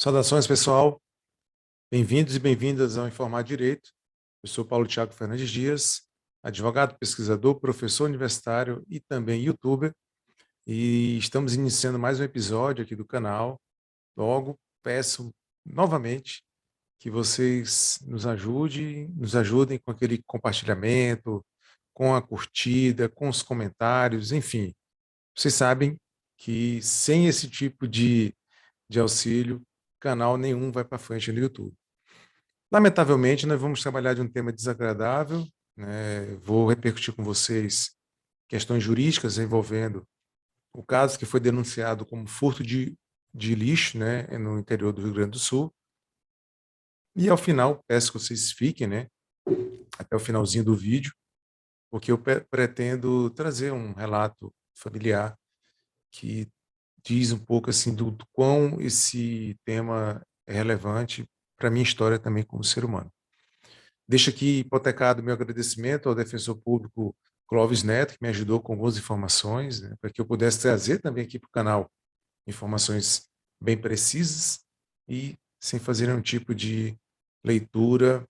Saudações, pessoal. Bem-vindos e bem-vindas ao Informar Direito. Eu sou Paulo Thiago Fernandes Dias, advogado, pesquisador, professor universitário e também youtuber. E estamos iniciando mais um episódio aqui do canal. Logo, peço novamente que vocês nos ajudem com aquele compartilhamento, com a curtida, com os comentários, enfim. Vocês sabem que sem esse tipo de auxílio, canal nenhum vai para frente no YouTube. Lamentavelmente, nós vamos trabalhar de um tema desagradável, né? Vou repercutir com vocês questões jurídicas envolvendo o caso que foi denunciado como furto de lixo, né, no interior do Rio Grande do Sul. E ao final, peço que vocês fiquem, né, até o finalzinho do vídeo, porque eu pretendo trazer um relato familiar que diz um pouco assim do quão esse tema é relevante para a minha história também como ser humano. Deixo aqui hipotecado meu agradecimento ao defensor público Clóvis Neto, que me ajudou com algumas informações, né, para que eu pudesse trazer também aqui para o canal informações bem precisas e sem fazer nenhum tipo de leitura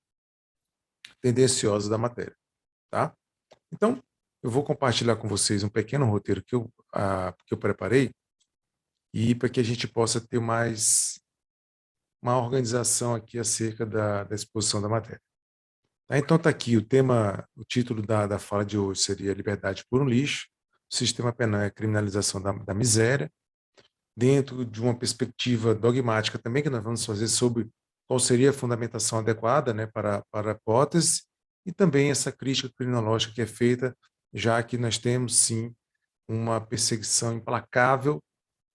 tendenciosa da matéria, tá? Então, eu vou compartilhar com vocês um pequeno roteiro que eu preparei e para que a gente possa ter mais uma organização aqui acerca da exposição da matéria. Então está aqui o título da fala de hoje seria Liberdade por um lixo, o sistema penal é a criminalização da miséria, dentro de uma perspectiva dogmática também que nós vamos fazer sobre qual seria a fundamentação adequada, né, para a hipótese, e também essa crítica criminológica que é feita, já que nós temos, sim, uma perseguição implacável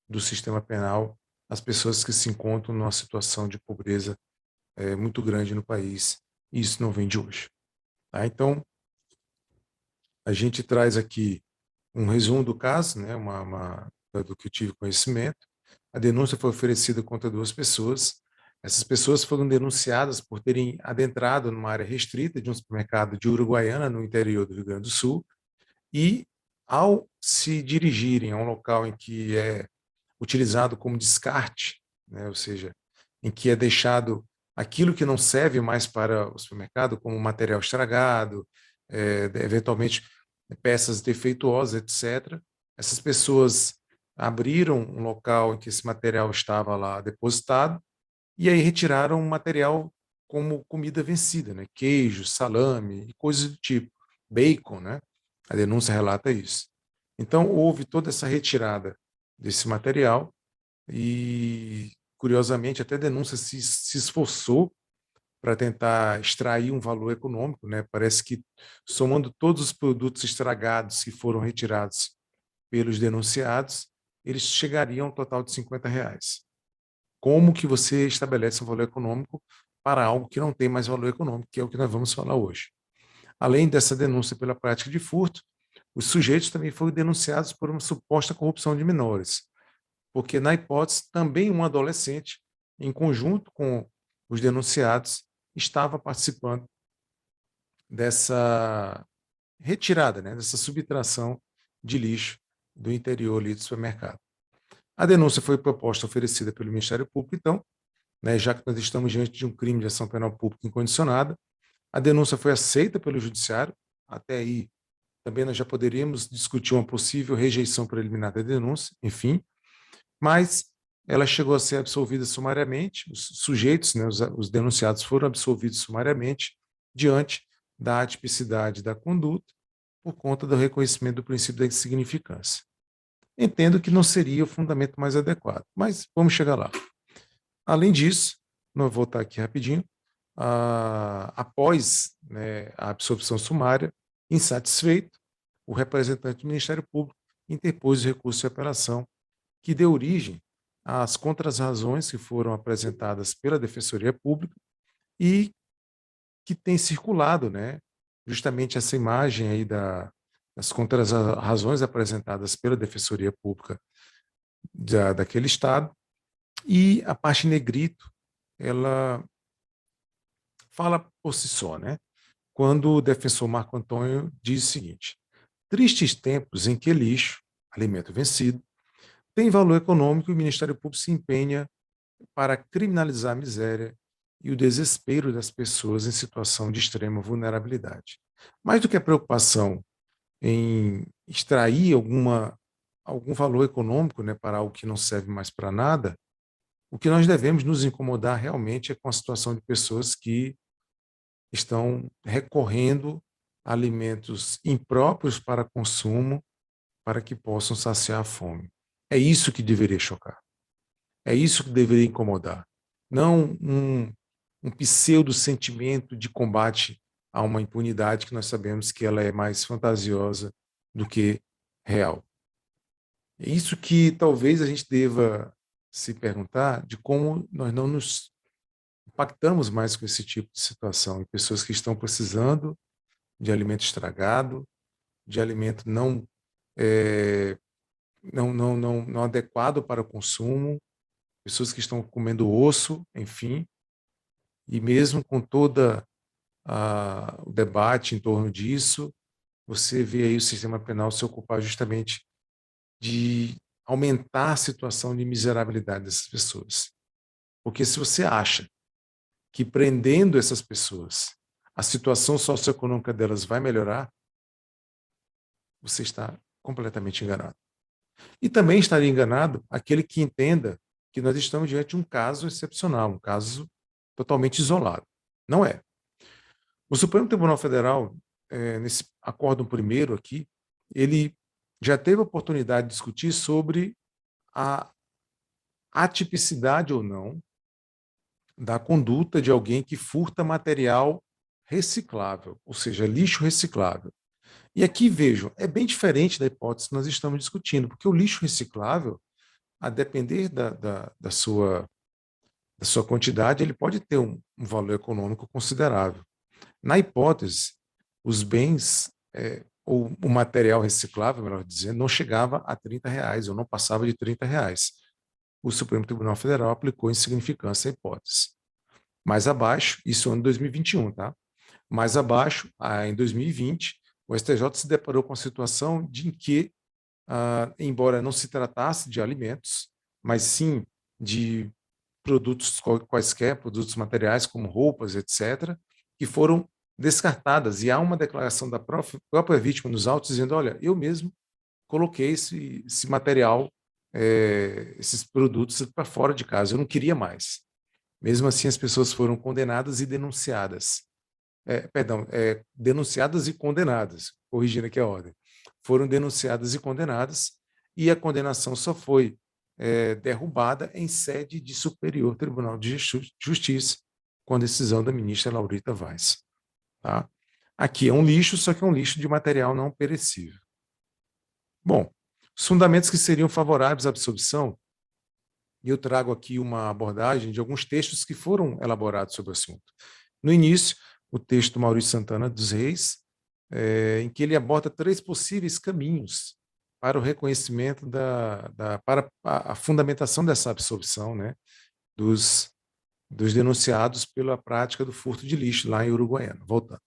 do sistema penal às pessoas que se encontram numa situação de pobreza muito grande no país, e isso não vem de hoje. Tá? Então, a gente traz aqui um resumo do caso, né, do que eu tive conhecimento. A denúncia foi oferecida contra duas pessoas. Essas pessoas foram denunciadas por terem adentrado numa área restrita de um supermercado de Uruguaiana, no interior do Rio Grande do Sul, e, ao se dirigirem a um local em que é utilizado como descarte, né, ou seja, em que é deixado aquilo que não serve mais para o supermercado, como material estragado, eventualmente peças defeituosas, etc. Essas pessoas abriram um local em que esse material estava lá depositado e aí retiraram material como comida vencida, né? Queijo, salame e coisas do tipo, bacon, né? A denúncia relata isso. Então, houve toda essa retirada desse material e, curiosamente, até a denúncia se esforçou para tentar extrair um valor econômico, né? Parece que, somando todos os produtos estragados que foram retirados pelos denunciados, eles chegariam a um total de R$ 50. Como que você estabelece um valor econômico para algo que não tem mais valor econômico, que é o que nós vamos falar hoje? Além dessa denúncia pela prática de furto, os sujeitos também foram denunciados por uma suposta corrupção de menores, porque, na hipótese, também um adolescente, em conjunto com os denunciados, estava participando dessa retirada, né, dessa subtração de lixo do interior ali do supermercado. A denúncia foi proposta oferecida pelo Ministério Público, então, né, já que nós estamos diante de um crime de ação penal pública incondicionada, a denúncia foi aceita pelo Judiciário, até aí também nós já poderíamos discutir uma possível rejeição preliminar da denúncia, enfim, mas ela chegou a ser absolvida sumariamente, os sujeitos, né, os denunciados foram absolvidos sumariamente diante da atipicidade da conduta por conta do reconhecimento do princípio da insignificância. Entendo que não seria o fundamento mais adequado, mas vamos chegar lá. Além disso, vou voltar aqui rapidinho, após, né, a absolvição sumária, insatisfeito, o representante do Ministério Público interpôs o recurso de apelação que deu origem às contrarrazões que foram apresentadas pela Defensoria Pública e que tem circulado, né, justamente essa imagem aí das contrarrazões apresentadas pela Defensoria Pública daquele estado, e a parte em negrito, ela fala por si só, né? Quando o defensor Marco Antônio diz o seguinte: tristes tempos em que lixo, alimento vencido, tem valor econômico e o Ministério Público se empenha para criminalizar a miséria e o desespero das pessoas em situação de extrema vulnerabilidade. Mais do que a preocupação em extrair algum valor econômico, né, para algo que não serve mais para nada, o que nós devemos nos incomodar realmente é com a situação de pessoas que estão recorrendo a alimentos impróprios para consumo para que possam saciar a fome. É isso que deveria chocar. É isso que deveria incomodar. Não um pseudo-sentimento de combate a uma impunidade que nós sabemos que ela é mais fantasiosa do que real. É isso que talvez a gente deva se perguntar de como nós não nos impactamos mais com esse tipo de situação, e pessoas que estão precisando de alimento estragado, de alimento não adequado para o consumo, pessoas que estão comendo osso, enfim, e mesmo com toda o debate em torno disso, você vê aí o sistema penal se ocupar justamente de aumentar a situação de miserabilidade dessas pessoas. Porque se você acha que prendendo essas pessoas a situação socioeconômica delas vai melhorar, você está completamente enganado. E também estaria enganado aquele que entenda que nós estamos diante de um caso excepcional, um caso totalmente isolado. Não é. O Supremo Tribunal Federal, nesse acórdão primeiro aqui, ele já teve a oportunidade de discutir sobre a atipicidade ou não da conduta de alguém que furta material reciclável, ou seja, lixo reciclável. E aqui, vejam, é bem diferente da hipótese que nós estamos discutindo, porque o lixo reciclável, a depender da sua quantidade, ele pode ter um valor econômico considerável. Na hipótese, os bens, ou o material reciclável, melhor dizendo, não chegava a R$ 30, ou não passava de R$ 30. O Supremo Tribunal Federal aplicou insignificância à hipótese. Mais abaixo, isso ano 2021, tá? Mais abaixo, em 2020, o STJ se deparou com a situação de que, embora não se tratasse de alimentos, mas sim de produtos quaisquer, produtos materiais como roupas, etc., que foram descartadas. E há uma declaração da própria vítima nos autos dizendo, olha, eu mesmo coloquei esse material, esses produtos para fora de casa, eu não queria mais. Mesmo assim, as pessoas foram condenadas e denunciadas. Denunciadas e condenadas, corrigindo aqui a ordem. Foram denunciadas e condenadas, e a condenação só foi derrubada em sede de Superior Tribunal de Justiça, com a decisão da ministra Laurita Vaz. Tá? Aqui é um lixo, só que é um lixo de material não perecível. Bom, os fundamentos que seriam favoráveis à absorção, e eu trago aqui uma abordagem de alguns textos que foram elaborados sobre o assunto. No início, o texto do Maurício Santana dos Reis, em que ele aborda 3 possíveis caminhos para o reconhecimento para a fundamentação dessa absorção, né, dos denunciados pela prática do furto de lixo lá em Uruguaiana. Voltando.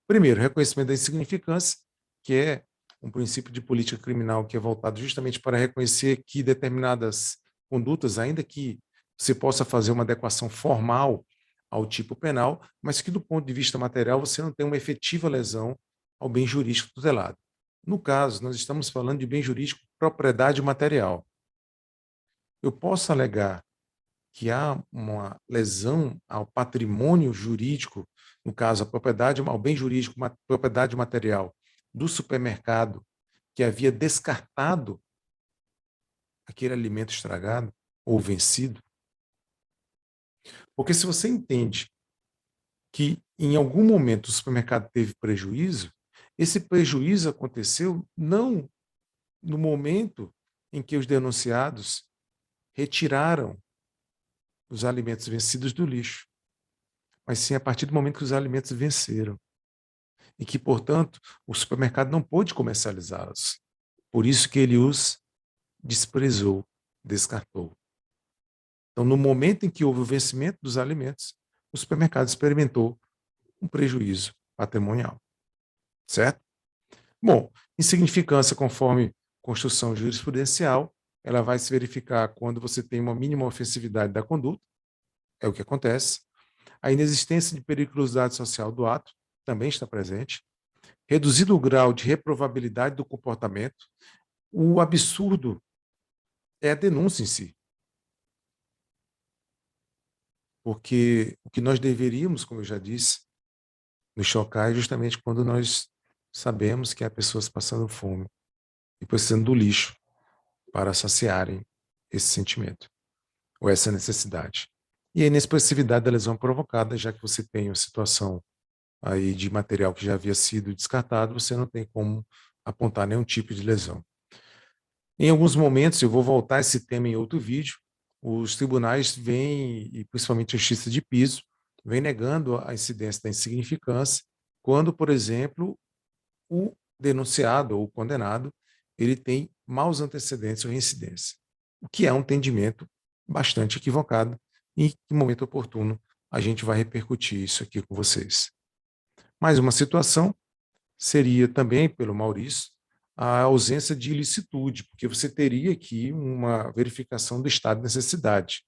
Primeiro, reconhecimento da insignificância, que é um princípio de política criminal que é voltado justamente para reconhecer que determinadas condutas, ainda que você possa fazer uma adequação formal ao tipo penal, mas que do ponto de vista material você não tem uma efetiva lesão ao bem jurídico tutelado. No caso, nós estamos falando de bem jurídico propriedade material. Eu posso alegar que há uma lesão ao patrimônio jurídico, no caso, a propriedade, ao bem jurídico, uma propriedade material do supermercado que havia descartado aquele alimento estragado ou vencido. Porque se você entende que em algum momento o supermercado teve prejuízo, esse prejuízo aconteceu não no momento em que os denunciados retiraram os alimentos vencidos do lixo, mas sim a partir do momento que os alimentos venceram. E que, portanto, o supermercado não pôde comercializá-los. Por isso que ele os desprezou, descartou. Então, no momento em que houve o vencimento dos alimentos, o supermercado experimentou um prejuízo patrimonial. Certo? Bom, insignificância conforme construção jurisprudencial ela vai se verificar quando você tem uma mínima ofensividade da conduta, é o que acontece. A inexistência de periculosidade social do ato também está presente. Reduzido o grau de reprovabilidade do comportamento. O absurdo é a denúncia em si. Porque o que nós deveríamos, como eu já disse, nos chocar é justamente quando nós sabemos que há pessoas passando fome e precisando do lixo para saciarem esse sentimento ou essa necessidade. E a inexpressividade da lesão provocada, já que você tem uma situação aí de material que já havia sido descartado, você não tem como apontar nenhum tipo de lesão. Em alguns momentos, eu vou voltar a esse tema em outro vídeo, os tribunais vêm, e principalmente a justiça de piso, vem negando a incidência da insignificância, quando, por exemplo, o denunciado ou o condenado, ele tem maus antecedentes ou reincidência, o que é um entendimento bastante equivocado e, em momento oportuno, a gente vai repercutir isso aqui com vocês. Mais uma situação seria também, pelo Maurício, a ausência de ilicitude, porque você teria aqui uma verificação do estado de necessidade.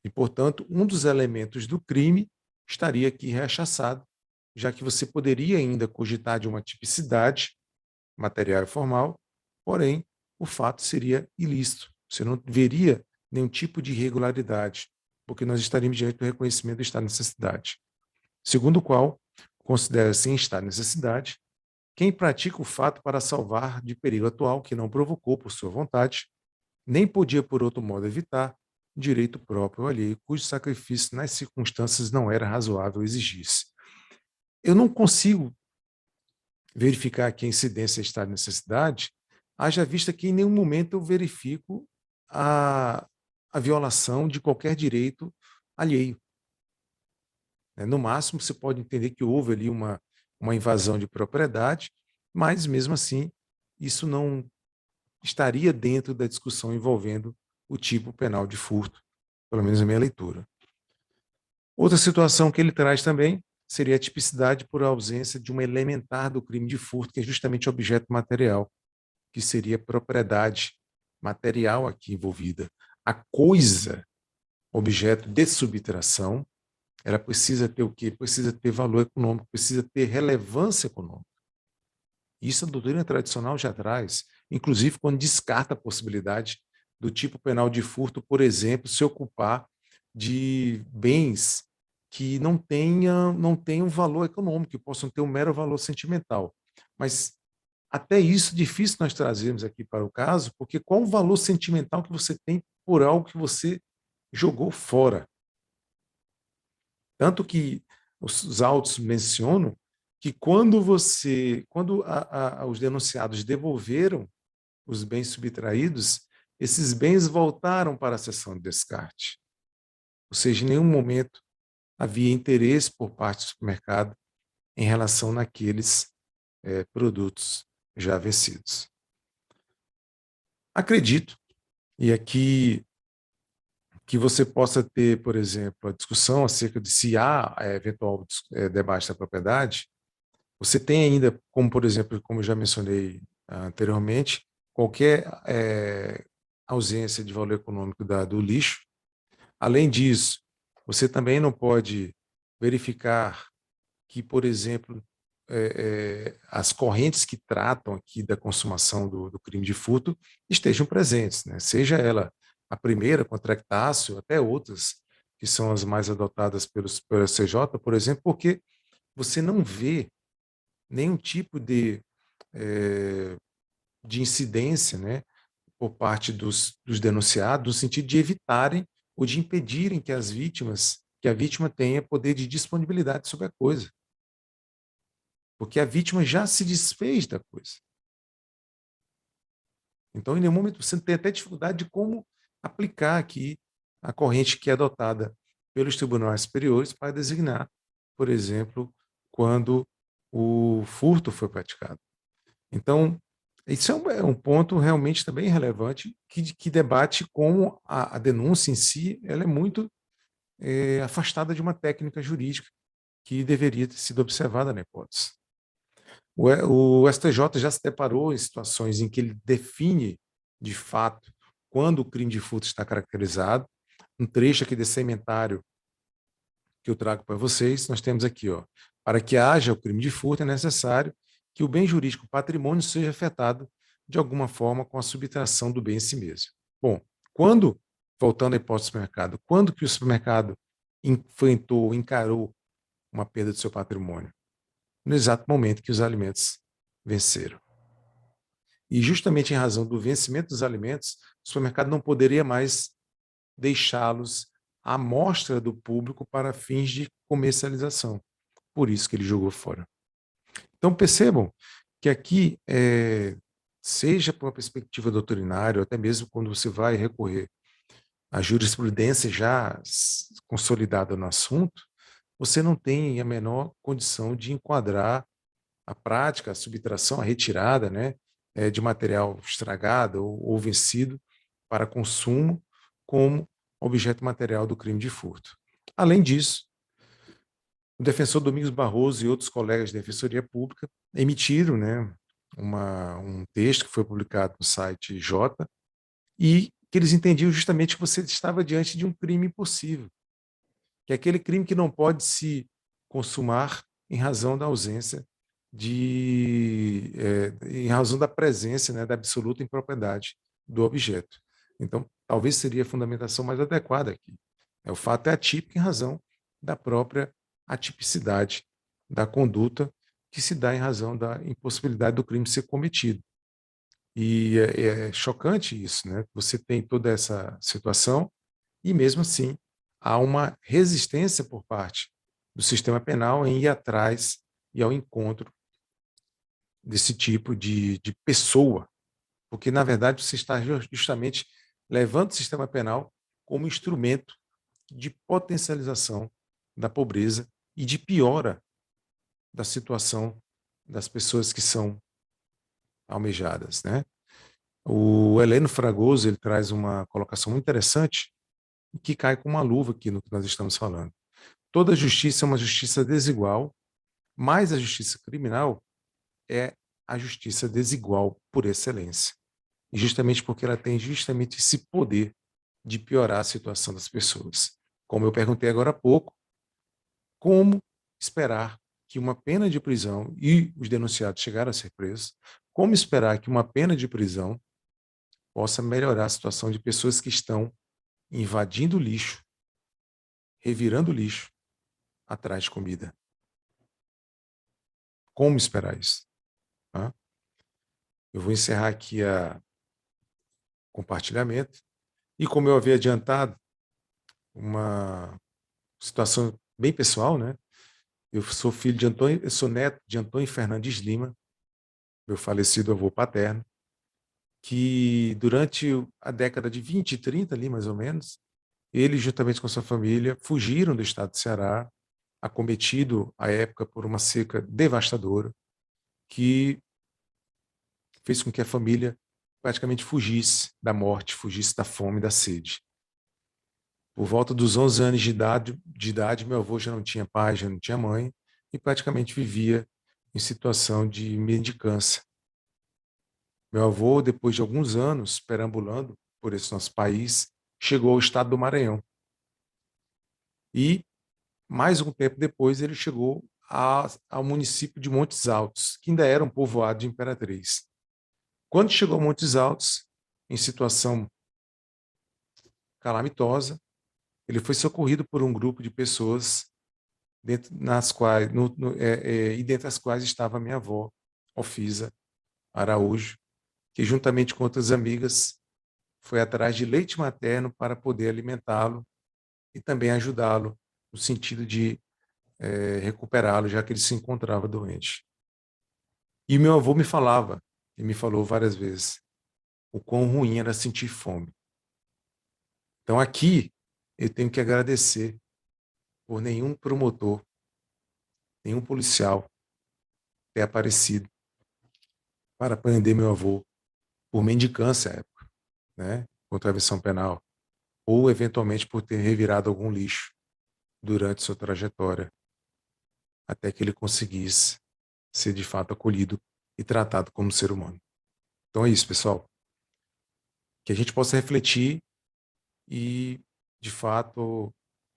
E, portanto, um dos elementos do crime estaria aqui rechaçado, já que você poderia ainda cogitar de uma tipicidade material e formal, porém, o fato seria ilícito. Você não veria nenhum tipo de irregularidade, porque nós estaríamos diante do reconhecimento do estado de necessidade. Segundo o qual, considera-se em estado de necessidade quem pratica o fato para salvar de perigo atual que não provocou por sua vontade, nem podia por outro modo evitar, direito próprio ou alheio, cujo sacrifício nas circunstâncias não era razoável exigir-se. Eu não consigo verificar aqui a incidência de estado de necessidade, haja vista que em nenhum momento eu verifico a violação de qualquer direito alheio. No máximo, você pode entender que houve ali uma invasão de propriedade, mas mesmo assim, isso não estaria dentro da discussão envolvendo o tipo penal de furto, pelo menos na minha leitura. Outra situação que ele traz também seria a tipicidade por ausência de uma elementar do crime de furto, que é justamente objeto material, que seria propriedade material aqui envolvida. A coisa, objeto de subtração, ela precisa ter o quê? Precisa ter valor econômico, precisa ter relevância econômica. Isso a doutrina tradicional já traz, inclusive quando descarta a possibilidade do tipo penal de furto, por exemplo, se ocupar de bens que não tenham valor econômico, que possam ter um mero valor sentimental. Mas até isso difícil nós trazermos aqui para o caso, porque qual o valor sentimental que você tem por algo que você jogou fora? Tanto que os autos mencionam que quando os denunciados devolveram os bens subtraídos, esses bens voltaram para a seção de descarte. Ou seja, em nenhum momento havia interesse por parte do supermercado em relação naqueles produtos já vencidos. Acredito, e aqui que você possa ter, por exemplo, a discussão acerca de se há eventual debate da propriedade. Você tem ainda, como por exemplo, como eu já mencionei anteriormente, qualquer ausência de valor econômico do lixo. Além disso, você também não pode verificar que, por exemplo, as correntes que tratam aqui da consumação do crime de furto estejam presentes, né? Seja ela a primeira, contra Ectácio, até outras, que são as mais adotadas pelo CJ, por exemplo, porque você não vê nenhum tipo de incidência, né, por parte dos denunciados, no sentido de evitarem ou de impedirem que a vítima tenha poder de disponibilidade sobre a coisa. Porque a vítima já se desfez da coisa. Então, em nenhum momento você tem até dificuldade de como aplicar aqui a corrente que é adotada pelos tribunais superiores para designar, por exemplo, quando o furto foi praticado. Então, isso é um ponto realmente também relevante que debate como a denúncia em si ela é muito afastada de uma técnica jurídica que deveria ter sido observada na hipótese. O STJ já se deparou em situações em que ele define, de fato, quando o crime de furto está caracterizado. Um trecho aqui desse inventário que eu trago para vocês, nós temos aqui, ó, para que haja o crime de furto é necessário que o bem jurídico patrimônio seja afetado de alguma forma com a subtração do bem em si mesmo. Bom, quando, voltando à hipótese do supermercado, quando que o supermercado enfrentou, encarou uma perda do seu patrimônio? No exato momento que os alimentos venceram. E justamente em razão do vencimento dos alimentos, o supermercado não poderia mais deixá-los à mostra do público para fins de comercialização. Por isso que ele jogou fora. Então percebam que aqui, seja por uma perspectiva doutrinária, ou até mesmo quando você vai recorrer à jurisprudência já consolidada no assunto, você não tem a menor condição de enquadrar a prática, a subtração, a retirada, né, de material estragado ou vencido para consumo como objeto material do crime de furto. Além disso, o defensor Domingos Barroso e outros colegas de defensoria pública emitiram, né, um texto que foi publicado no site J, e que eles entendiam justamente que você estava diante de um crime impossível, que é aquele crime que não pode se consumar em razão da ausência em razão da presença, né, da absoluta impropriedade do objeto. Então, talvez seria a fundamentação mais adequada aqui. O fato é atípico em razão da própria atipicidade da conduta que se dá em razão da impossibilidade do crime ser cometido. E é chocante isso, né? Você tem toda essa situação e, mesmo assim, há uma resistência por parte do sistema penal em ir atrás e ao encontro desse tipo de pessoa, porque, na verdade, você está justamente levando o sistema penal como instrumento de potencialização da pobreza e de piora da situação das pessoas que são almejadas, né? O Heleno Fragoso, ele traz uma colocação muito interessante que cai com uma luva aqui no que nós estamos falando. Toda justiça é uma justiça desigual, mas a justiça criminal é a justiça desigual por excelência. E justamente porque ela tem justamente esse poder de piorar a situação das pessoas. Como eu perguntei agora há pouco, como esperar que uma pena de prisão, e os denunciados chegaram a ser presos, como esperar que uma pena de prisão possa melhorar a situação de pessoas que estão invadindo o lixo, revirando o lixo atrás de comida? Como esperar isso? Tá? Eu vou encerrar aqui o compartilhamento. E como eu havia adiantado, uma situação bem pessoal, né? Eu sou filho de Antônio, eu sou neto de Antônio Fernandes Lima, meu falecido avô paterno, que durante a década de 20 e 30 ali, mais ou menos, ele, juntamente com sua família, fugiram do estado do Ceará, acometido à época por uma seca devastadora, que fez com que a família praticamente fugisse da morte, fugisse da fome e da sede. Por volta dos 11 anos de idade, meu avô já não tinha pai, já não tinha mãe, e praticamente vivia em situação de mendicância. Meu avô, depois de alguns anos perambulando por esse nosso país, chegou ao estado do Maranhão. E, mais um tempo depois, ele chegou ao município de Montes Altos, que ainda era um povoado de Imperatriz. Quando chegou a Montes Altos, em situação calamitosa, ele foi socorrido por um grupo de pessoas e dentre as quais estava minha avó, Ofisa Araújo, que juntamente com outras amigas foi atrás de leite materno para poder alimentá-lo e também ajudá-lo no sentido de recuperá-lo, já que ele se encontrava doente. E meu avô me falava, e me falou várias vezes, o quão ruim era sentir fome. Então aqui eu tenho que agradecer por nenhum promotor, nenhum policial ter aparecido para prender meu avô por mendicância à época, né, contravenção penal, ou eventualmente por ter revirado algum lixo durante sua trajetória, até que ele conseguisse ser de fato acolhido e tratado como ser humano. Então é isso, pessoal. que a gente possa refletir e, de fato,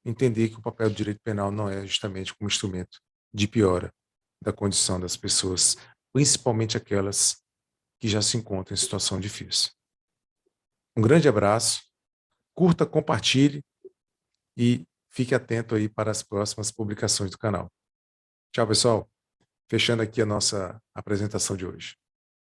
entender que o papel do direito penal não é justamente como instrumento de piora da condição das pessoas, principalmente aquelas que já se encontram em situação difícil. Um grande abraço, curta, compartilhe e fique atento aí para as próximas publicações do canal. Tchau, pessoal. Fechando aqui a nossa apresentação de hoje.